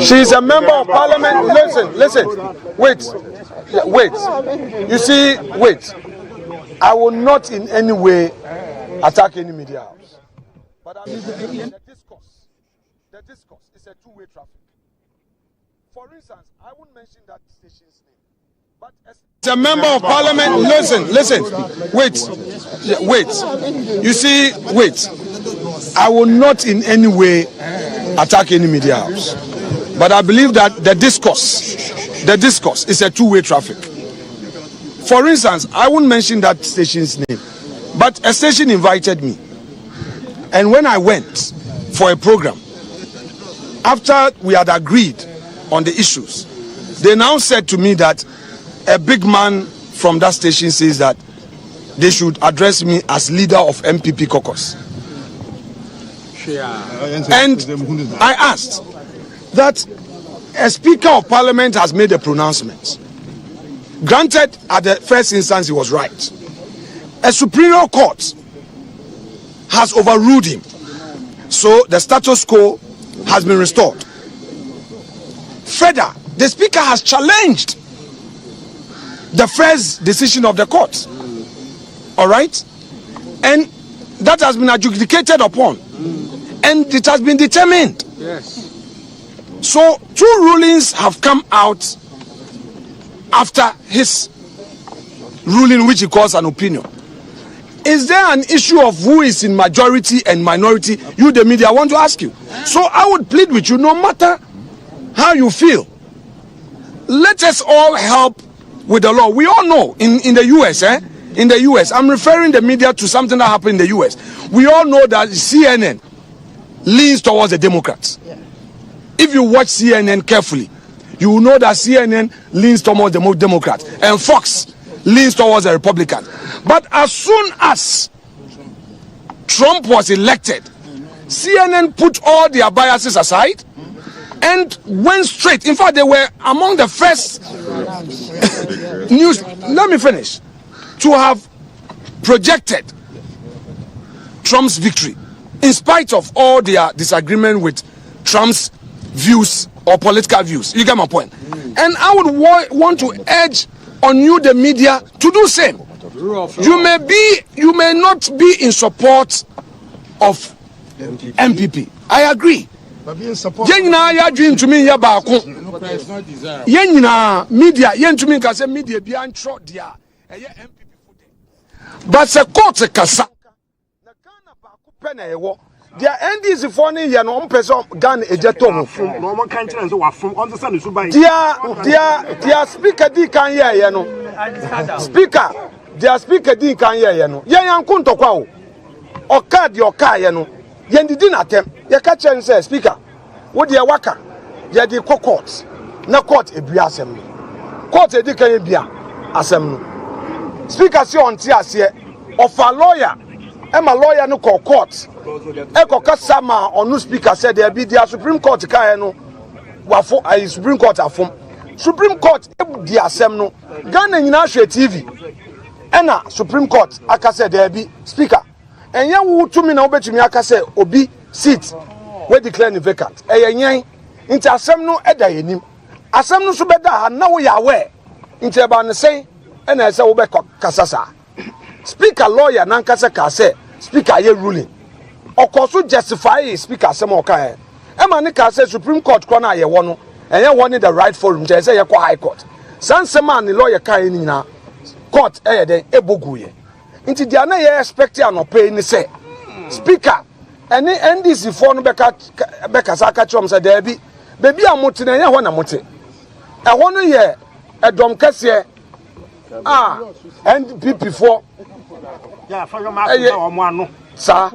She's a member of parliament. Listen. Wait. You see, wait. I will not in any way attack any media house. But the discourse is a two-way traffic. For instance, I won't mention that station's name, but as a member of parliament, listen, wait. You see, wait. I will not in any way attack any media house, but I believe that the discourse is a two-way traffic. For instance, I won't mention that station's name, but a station invited me, and when I went for a program, after we had agreed on the issues, they now said to me that a big man from that station says that they should address me as leader of MPP caucus. And I asked that a speaker of parliament has made a pronouncement. Granted, at the first instance he was right. A superior court has overruled him, so the status quo has been restored. Further, the speaker has challenged the first decision of the court. All right? And that has been adjudicated upon. And it has been determined. Yes. So, two rulings have come out after his ruling, which he calls an opinion. Is there an issue of who is in majority and minority? You, the media, I want to ask you. So I would plead with you, no matter how you feel, let us all help with the law. We all know in the US, in the US, I'm referring the media to something that happened in the US. We all know that CNN leans towards the Democrats. Yeah. If you watch CNN carefully, you will know that CNN leans towards the Democrats and Fox leans towards the Republicans. But as soon as Trump was elected, CNN put all their biases aside and went straight. In fact, they were among the first news. Let me finish. To have projected Trump's victory, in spite of all their disagreement with Trump's views or political views. You get my point? And I would want to urge on you, the media, to do same. You may not be in support of MPP. I agree. Yenina ya dream to me ya baako. Yenina media yen to me ka say media bi antro dia MPP footing. But se court kasa na Ghana baako pe na ewo. Dia NDC for ne ye no mpese Ghana ejeto mo. No man kan kire nso wafom on the sun suban. Dia speaker di kan ye no. Speaker dia speaker di kan ye no. Yen yanko ntokwa o. Oka di oka ye no. Yen didi na tem. Ye ka chen say speaker. Wo de waka. Ye di court. Na court ebia asem no. Court edi kan ebia asem no. Speaker si on ti ase of a lawyer. Emma lawyer no court. Eko kasama onu speaker said there be the Supreme Court kan no. Wafo Supreme Court afom. Supreme Court di asem no. Ghana nyina hwe TV. Ena Supreme Court aka said there be speaker. Enye wo tumi na obetumi aka say obi seat we declare ni vacant. Eyenyen nti asem no eda yenim. Asem no so beda ha na wo ya aware. Nti eba ne say ena say wo be kasasa. Speaker lawyer nan kasa ka say speaker ye ruling. Okoso justify speaker asem oka e. Ema ne ka say Supreme Court kro na ye wo no. Enye wo ni the right forum. Je say ye kwa high court. Sansema ni lawyer ka e ni na court e den eboguye. Nti dia na ye expect an opay ni say speaker ene NDC for no beka saka chom say there be baby amote na ye ho na mote e ho no ye edom kase NPP for ya fanyo marking na omo anu sa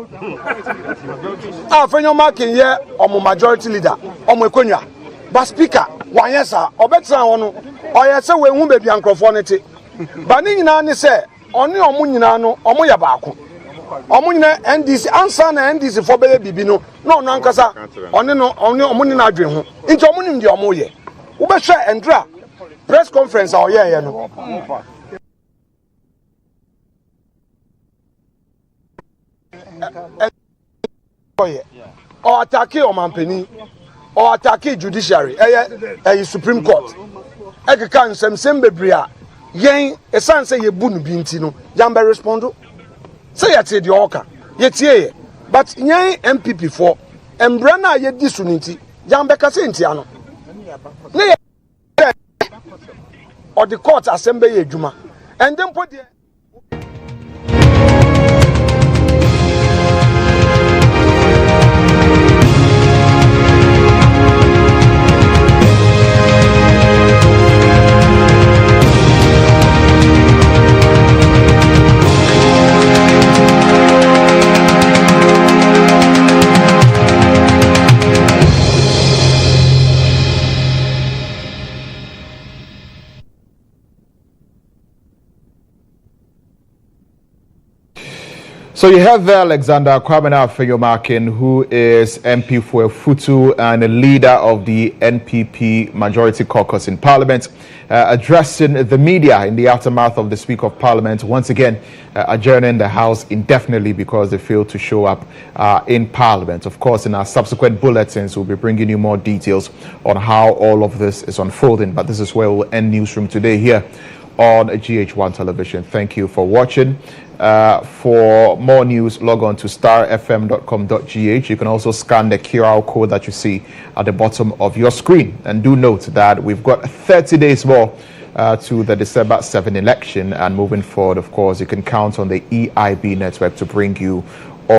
fanyo marking ye omo majority leader omo ekonwa but speaker wan ye sa obetra ho no oye say we hu baby ankrofo ne te ba ni nyina ne say oni omo nyina no omo ya baako omo nyina NDC ansa na NDC for bele bibi no no ankasa oni no omo ni na adwen ho nti omo nim de omo ye wo be hwe endra press conference a oye no or attack o mampani or attack judiciary Supreme Court e ka nsem bebria yen esan say ye bu no bi nti no yam be respondo say yete de oka yetie but yen MPP for embra na ye di so nti yam be ka say nti ano ne or the court assembly ye adwuma and then put there. So you have there Alexander Kwabena Feyomakin, who is MP for Futu and a leader of the NPP Majority Caucus in Parliament, addressing the media in the aftermath of the Speaker of Parliament, once again adjourning the House indefinitely because they failed to show up in Parliament. Of course, in our subsequent bulletins, we'll be bringing you more details on how all of this is unfolding. But this is where we'll end Newsroom today here on GHOne Television. Thank you for watching. For more news, log on to starfm.com.gh. You can also scan the QR code that you see at the bottom of your screen. And do note that we've got 30 days more to the December 7 election. And moving forward, of course, you can count on the EIB network to bring you